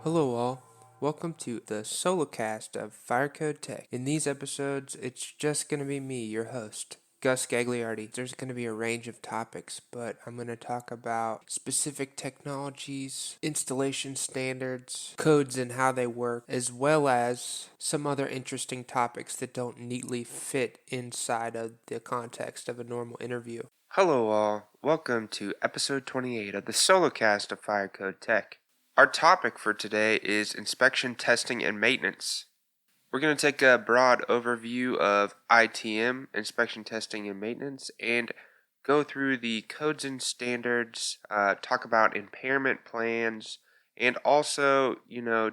Hello all, welcome to the Solocast of Firecode Tech. In these episodes, it's just going to be me, your host, Gus Gagliardi. There's going to be a range of topics, but I'm going to talk about specific technologies, installation standards, codes and how they work, as well as some other interesting topics that don't neatly fit inside of the context of a normal interview. Hello all, welcome to episode 28 of the Solocast of Firecode Tech. Our topic for today is inspection, testing, and maintenance. We're going to take a broad overview of ITM, inspection, testing, and maintenance, and go through the codes and standards, talk about impairment plans, and also,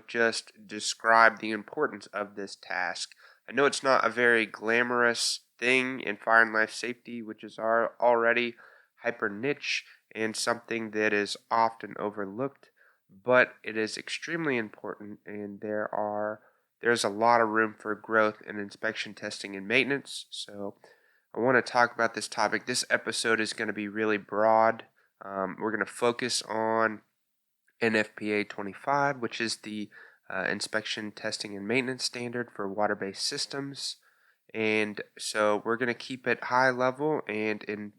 just describe the importance of this task. I know it's not a very glamorous thing in fire and life safety, which is already hyper niche and something that is often overlooked, but it is extremely important, and there's a lot of room for growth in inspection, testing, and maintenance. So I want to talk about this topic. This episode is going to be really broad. We're going to focus on NFPA 25, which is the inspection, testing, and maintenance standard for water-based systems. And so we're going to keep it high level, and in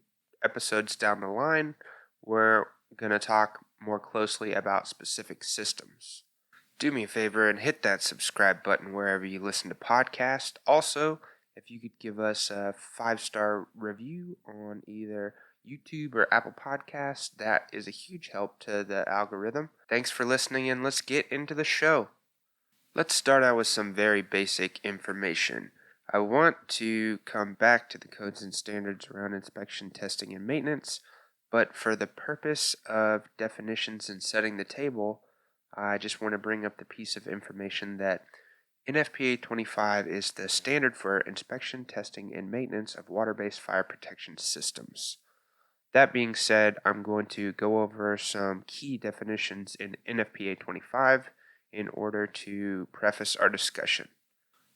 episodes down the line, we're going to talk more closely about specific systems. Do me a favor and hit that subscribe button wherever you listen to podcasts. Also, if you could give us a 5-star review on either YouTube or Apple Podcasts, that is a huge help to the algorithm. Thanks for listening, and let's get into the show. Let's start out with some very basic information. I want to come back to the codes and standards around inspection, testing, and maintenance, but for the purpose of definitions and setting the table, I just want to bring up the piece of information that NFPA 25 is the standard for inspection, testing, and maintenance of water-based fire protection systems. That being said, I'm going to go over some key definitions in NFPA 25 in order to preface our discussion.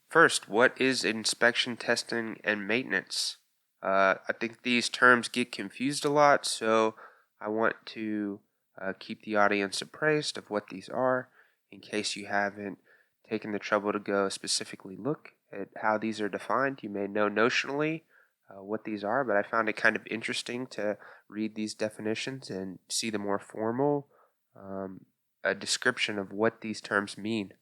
First, what is inspection, testing, and maintenance? I think these terms get confused a lot, so I want to keep the audience appraised of what these are in case you haven't taken the trouble to go specifically look at how these are defined. You may know notionally what these are, but I found it kind of interesting to read these definitions and see the more formal a description of what these terms mean.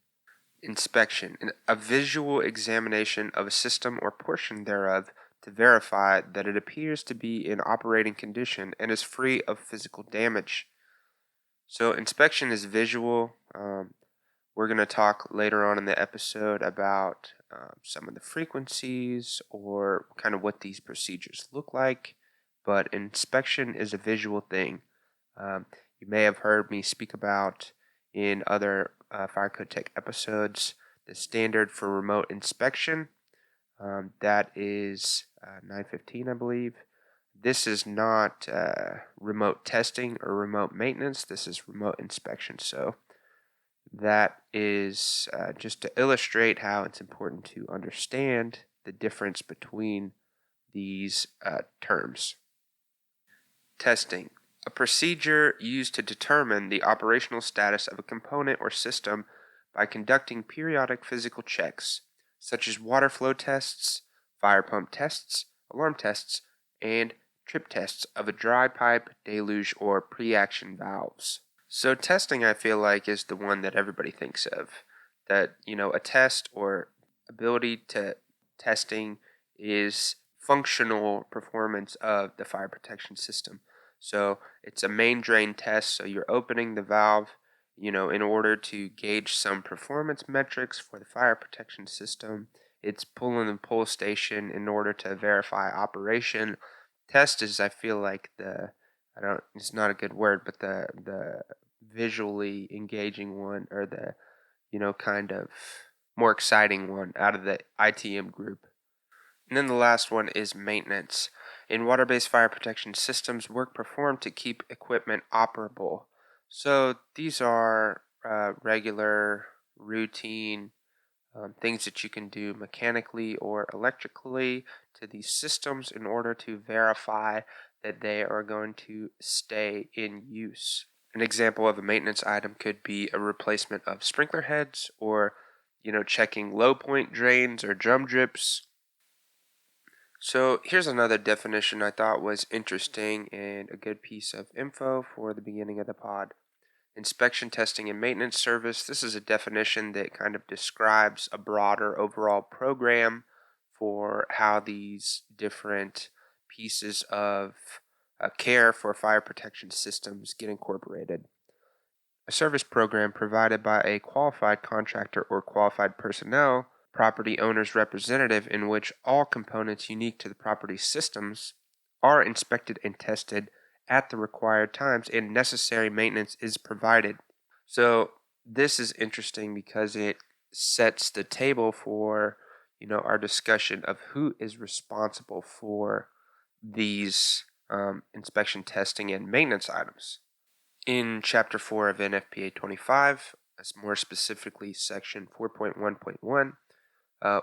Inspection, a visual examination of a system or portion thereof to verify that it appears to be in operating condition and is free of physical damage. So inspection is visual. We're going to talk later on in the episode about some of the frequencies or kind of what these procedures look like, but inspection is a visual thing. You may have heard me speak about in other Firecode Tech episodes the standard for remote inspection. That is 915, I believe. This is not remote testing or remote maintenance. This is remote inspection. So that is just to illustrate how it's important to understand the difference between these terms. Testing, a procedure used to determine the operational status of a component or system by conducting periodic physical checks, such as water flow tests, fire pump tests, alarm tests, and trip tests of a dry pipe, deluge, or pre-action valves. So testing, I feel like, is the one that everybody thinks of. That, a test or ability to testing is functional performance of the fire protection system. So it's a main drain test, so you're opening the valve, in order to gauge some performance metrics for the fire protection system. It's pulling the pull station in order to verify operation. Test is, I feel like, it's not a good word, but the visually engaging one, or the, kind of more exciting one out of the ITM group. And then the last one is maintenance. In water-based fire protection systems, work performed to keep equipment operable. So these are regular, routine things that you can do mechanically or electrically to these systems in order to verify that they are going to stay in use. An example of a maintenance item could be a replacement of sprinkler heads or, checking low point drains or drum drips. So here's another definition I thought was interesting and a good piece of info for the beginning of the pod. Inspection, testing, and maintenance service. This is a definition that kind of describes a broader overall program for how these different pieces of care for fire protection systems get incorporated. A service program provided by a qualified contractor or qualified personnel, property owner's representative, in which all components unique to the property systems are inspected and tested at the required times and necessary maintenance is provided. So this is interesting because it sets the table for, our discussion of who is responsible for these inspection, testing, and maintenance items. In Chapter 4 of NFPA 25, more specifically Section 4.1.1,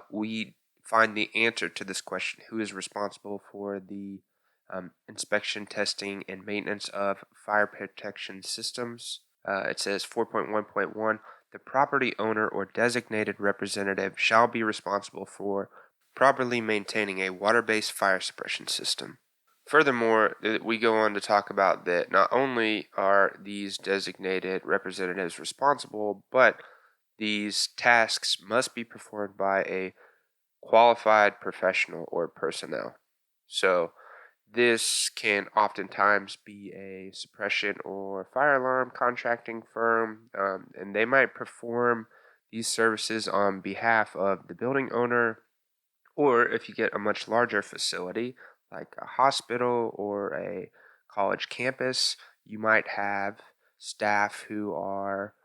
we find the answer to this question: who is responsible for the inspection, testing, and maintenance of fire protection systems? It says 4.1.1, the property owner or designated representative shall be responsible for properly maintaining a water-based fire suppression system. Furthermore, we go on to talk about that not only are these designated representatives responsible, but these tasks must be performed by a qualified professional or personnel. So this can oftentimes be a suppression or fire alarm contracting firm, and they might perform these services on behalf of the building owner, or if you get a much larger facility like a hospital or a college campus, you might have staff who are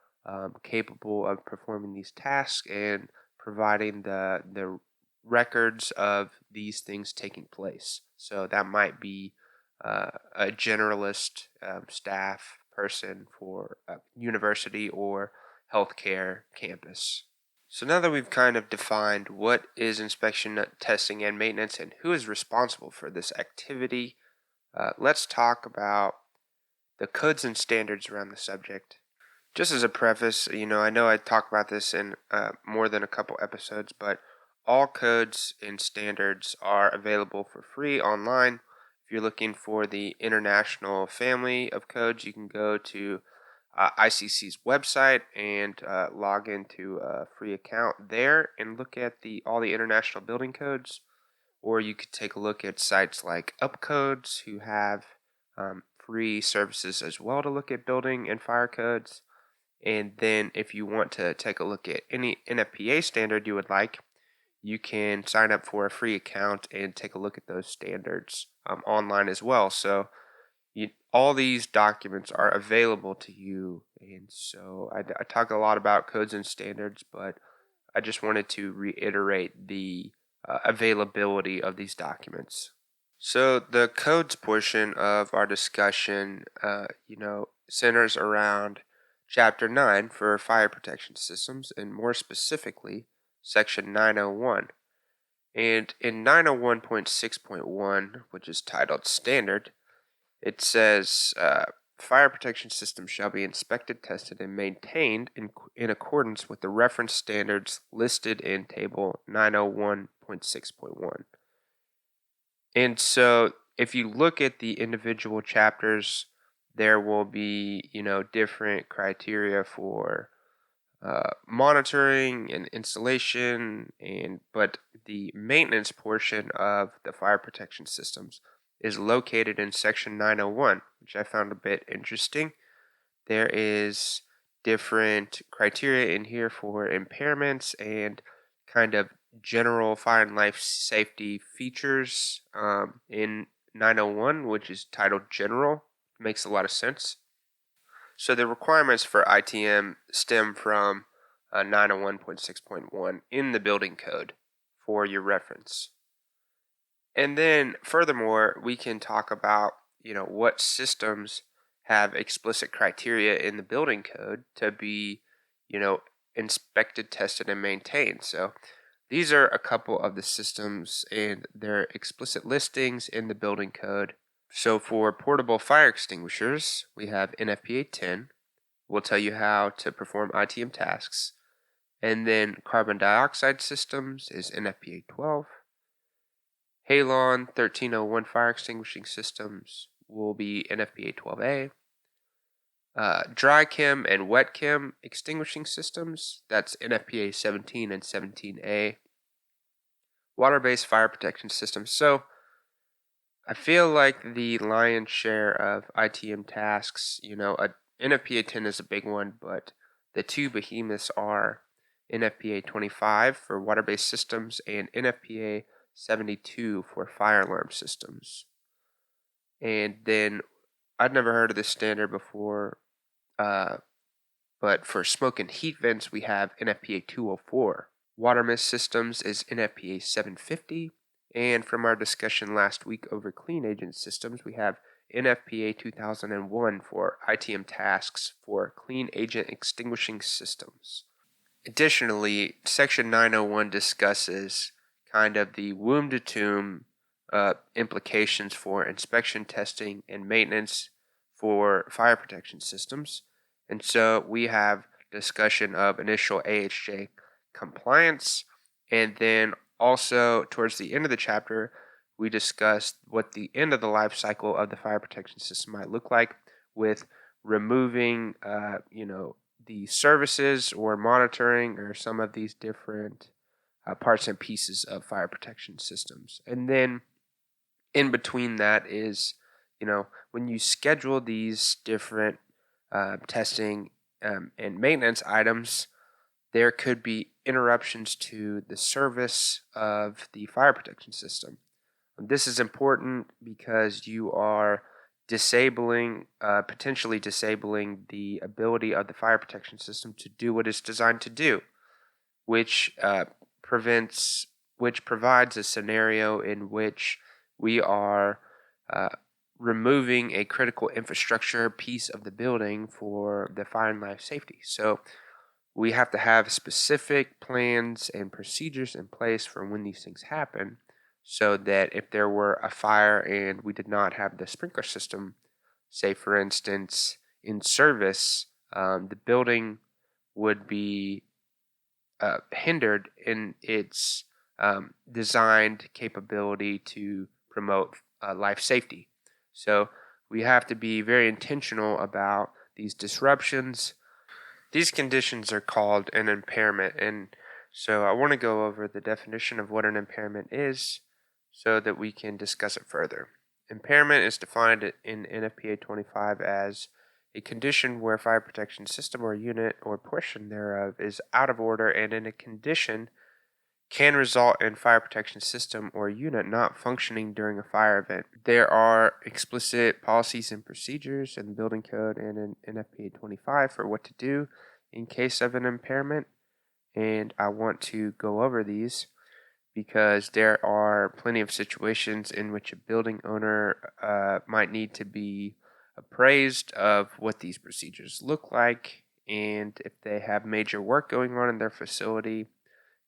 capable of performing these tasks and providing the records of these things taking place. So that might be a generalist staff person for a university or healthcare campus. So now that we've kind of defined what is inspection, testing, and maintenance and who is responsible for this activity, let's talk about the codes and standards around the subject. Just as a preface, I know I talk about this in more than a couple episodes, but all codes and standards are available for free online. If you're looking for the international family of codes, you can go to ICC's website and log into a free account there and look at all the international building codes. Or you could take a look at sites like UpCodes, who have free services as well to look at building and fire codes. And then if you want to take a look at any NFPA standard you would like, you can sign up for a free account and take a look at those standards online as well. So all these documents are available to you. And so I talk a lot about codes and standards, but I just wanted to reiterate the availability of these documents. So the codes portion of our discussion, centers around Chapter 9 for fire protection systems, and more specifically, Section 901. And in 901.6.1, which is titled Standard, it says fire protection systems shall be inspected, tested, and maintained in accordance with the reference standards listed in Table 901.6.1. And so if you look at the individual chapters, there will be, different criteria for monitoring and installation, but the maintenance portion of the fire protection systems is located in Section 901, which I found a bit interesting. There is different criteria in here for impairments and kind of general fire and life safety features in 901, which is titled General. Makes a lot of sense. So the requirements for ITM stem from 901.6.1 in the building code for your reference. And then furthermore, we can talk about, what systems have explicit criteria in the building code to be, inspected, tested, and maintained. So these are a couple of the systems and their explicit listings in the building code. So for portable fire extinguishers, we have NFPA 10. We'll tell you how to perform ITM tasks. And then carbon dioxide systems is NFPA 12. Halon 1301 fire extinguishing systems will be NFPA 12A. Dry chem and wet chem extinguishing systems, that's NFPA 17 and 17A. Water-based fire protection systems. So I feel like the lion's share of ITM tasks, NFPA 10 is a big one, but the two behemoths are NFPA 25 for water-based systems and NFPA 72 for fire alarm systems. And then I'd never heard of this standard before, but for smoke and heat vents, we have NFPA 204. Water mist systems is NFPA 750. And from our discussion last week over clean agent systems, we have NFPA 2001 for ITM tasks for clean agent extinguishing systems. Additionally, Section 901 discusses kind of the womb to tomb implications for inspection, testing, and maintenance for fire protection systems. And so we have discussion of initial AHJ compliance, and then also towards the end of the chapter, we discussed what the end of the life cycle of the fire protection system might look like with removing, the services or monitoring or some of these different parts and pieces of fire protection systems. And then in between that is, when you schedule these different testing and maintenance items, there could be interruptions to the service of the fire protection system. This is important because you are potentially disabling the ability of the fire protection system to do what it's designed to do, which provides a scenario in which we are removing a critical infrastructure piece of the building for the fire and life safety. So we have to have specific plans and procedures in place for when these things happen, so that if there were a fire and we did not have the sprinkler system, say for instance, in service, the building would be hindered in its designed capability to promote life safety. So we have to be very intentional about these disruptions. These conditions are called an impairment, and so I want to go over the definition of what an impairment is so that we can discuss it further. Impairment is defined in NFPA 25 as a condition where fire protection system or unit or portion thereof is out of order and in a condition can result in fire protection system or unit not functioning during a fire event. There are explicit policies and procedures in the building code and in NFPA 25 for what to do in case of an impairment, and I want to go over these because there are plenty of situations in which a building owner might need to be appraised of what these procedures look like, and if they have major work going on in their facility,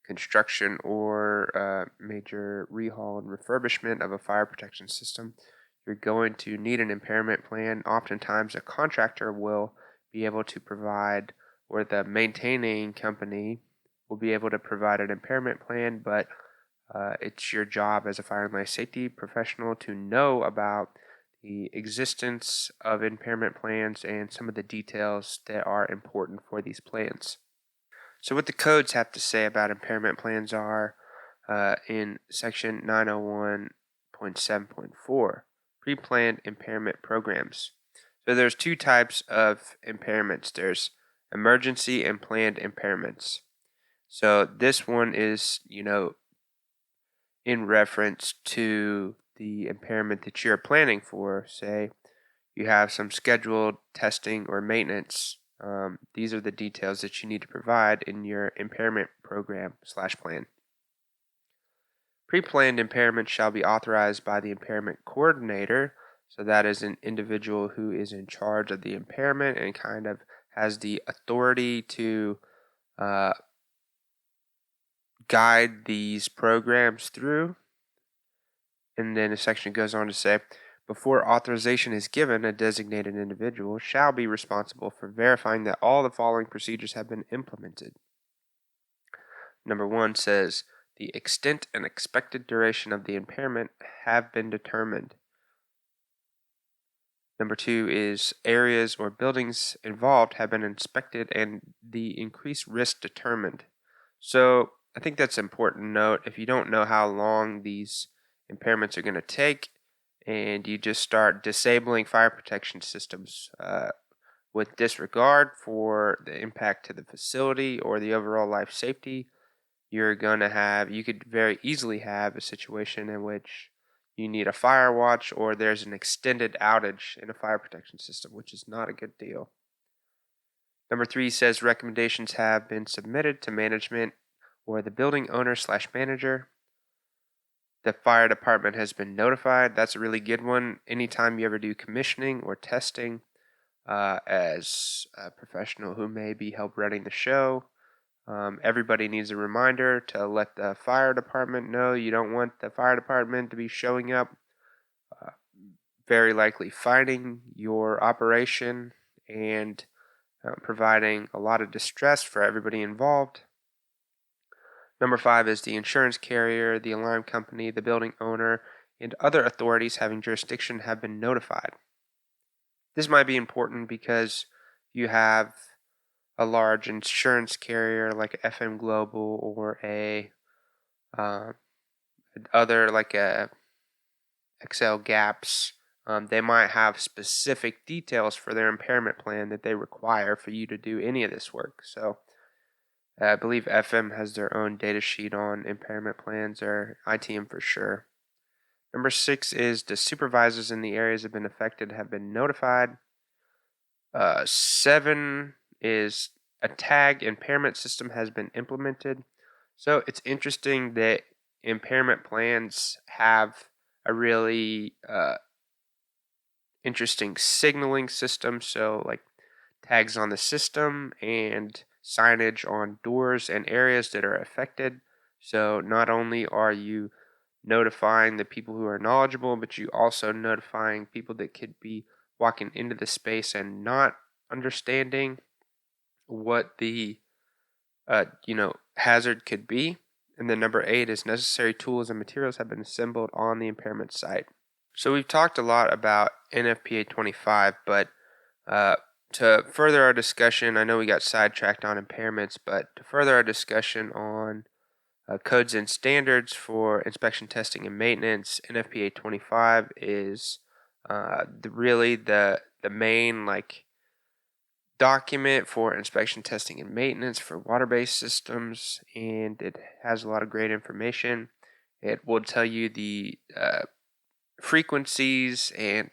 construction or major rehaul and refurbishment of a fire protection system, you're going to need an impairment plan. Oftentimes a contractor will be able to provide, or the maintaining company will be able to provide an impairment plan, but it's your job as a fire and life safety professional to know about the existence of impairment plans and some of the details that are important for these plans. So what the codes have to say about impairment plans are in section 901.7.4, pre-planned impairment programs. So there's two types of impairments. There's emergency and planned impairments. So this one is, in reference to the impairment that you're planning for. Say you have some scheduled testing or maintenance. These are the details that you need to provide in your impairment program/plan. Pre-planned impairment shall be authorized by the impairment coordinator. So that is an individual who is in charge of the impairment and kind of has the authority to guide these programs through. And then the section goes on to say, before authorization is given, a designated individual shall be responsible for verifying that all the following procedures have been implemented. Number 1 says, the extent and expected duration of the impairment have been determined. Number 2 is areas or buildings involved have been inspected and the increased risk determined. So I think that's an important note. If you don't know how long these impairments are going to take and you just start disabling fire protection systems with disregard for the impact to the facility or the overall life safety, you could very easily have a situation in which you need a fire watch or there's an extended outage in a fire protection system, which is not a good deal. Number 3 says recommendations have been submitted to management or the building owner/manager. The fire department has been notified. That's a really good one. Anytime you ever do commissioning or testing as a professional who may be help running the show, everybody needs a reminder to let the fire department know. You don't want the fire department to be showing up, very likely fighting your operation and providing a lot of distress for everybody involved. Number 5 is the insurance carrier, the alarm company, the building owner, and other authorities having jurisdiction have been notified. This might be important because you have a large insurance carrier like FM Global or a XL Gaps. They might have specific details for their impairment plan that they require for you to do any of this work. So I believe FM has their own data sheet on impairment plans, or ITM for sure. Number 6 is the supervisors in the areas that have been affected have been notified. 7 is a tag impairment system has been implemented. So it's interesting that impairment plans have a really interesting signaling system. So like tags on the system and signage on doors and areas that are affected. So not only are you notifying the people who are knowledgeable, but you also notifying people that could be walking into the space and not understanding what the hazard could be. And then number 8 is necessary tools and materials have been assembled on the impairment site. So we've talked a lot about NFPA 25, but to further our discussion, I know we got sidetracked on impairments, but to further our discussion on codes and standards for inspection, testing, and maintenance, NFPA 25 is the main document for inspection, testing, and maintenance for water-based systems, and it has a lot of great information. It will tell you the frequencies and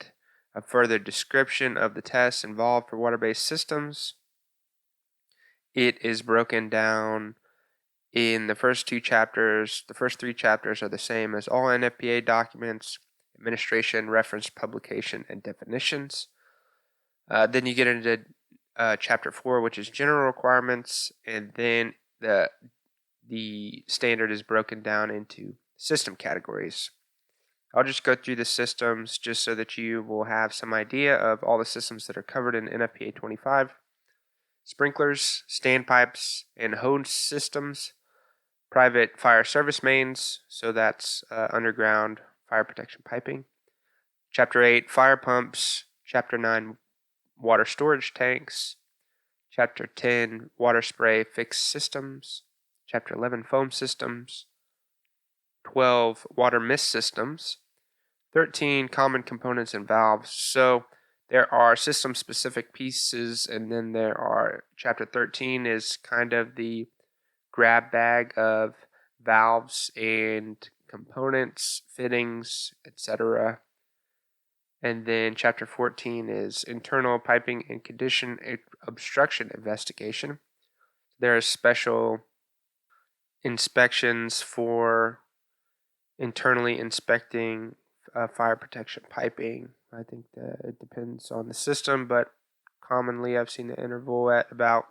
a further description of the tests involved for water-based systems. It is broken down in the first 2 chapters. The first 3 chapters are the same as all NFPA documents: administration, reference, publication, and definitions. Then you get into chapter 4, which is general requirements, and then the standard is broken down into system categories. I'll just go through the systems just so that you will have some idea of all the systems that are covered in NFPA 25. Sprinklers, standpipes, and hose systems. Private fire service mains, so that's underground fire protection piping. Chapter 8, fire pumps. Chapter 9, water storage tanks. Chapter 10, water spray fixed systems. Chapter 11, foam systems. 12, water mist systems. 13, common components and valves. So there are system-specific pieces, and then there are, chapter 13 is kind of the grab bag of valves and components, fittings, etc. And then chapter 14 is internal piping and condition obstruction investigation. There are special inspections for internally inspecting fire protection piping. I think that it depends on the system, but commonly I've seen the interval at about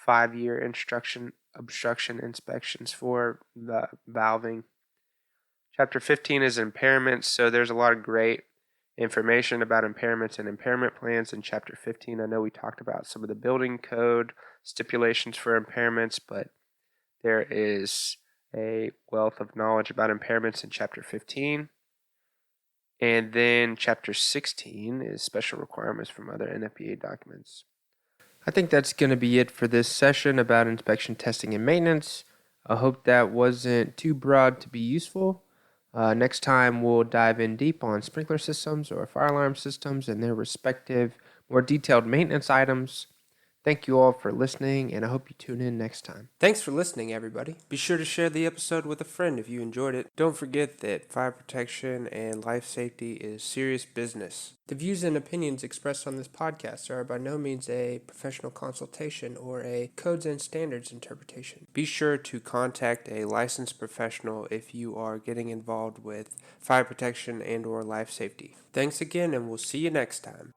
5-year obstruction inspections for the valving. Chapter 15 is impairments, so there's a lot of great information about impairments and impairment plans in Chapter 15. I know we talked about some of the building code stipulations for impairments, but there is a wealth of knowledge about impairments in Chapter 15. And then Chapter 16 is special requirements from other NFPA documents. I think that's going to be it for this session about inspection, testing, and maintenance. I hope that wasn't too broad to be useful. Next time, we'll dive in deep on sprinkler systems or fire alarm systems and their respective, more detailed maintenance items. Thank you all for listening, and I hope you tune in next time. Thanks for listening, everybody. Be sure to share the episode with a friend if you enjoyed it. Don't forget that fire protection and life safety is serious business. The views and opinions expressed on this podcast are by no means a professional consultation or a codes and standards interpretation. Be sure to contact a licensed professional if you are getting involved with fire protection and or life safety. Thanks again, and we'll see you next time.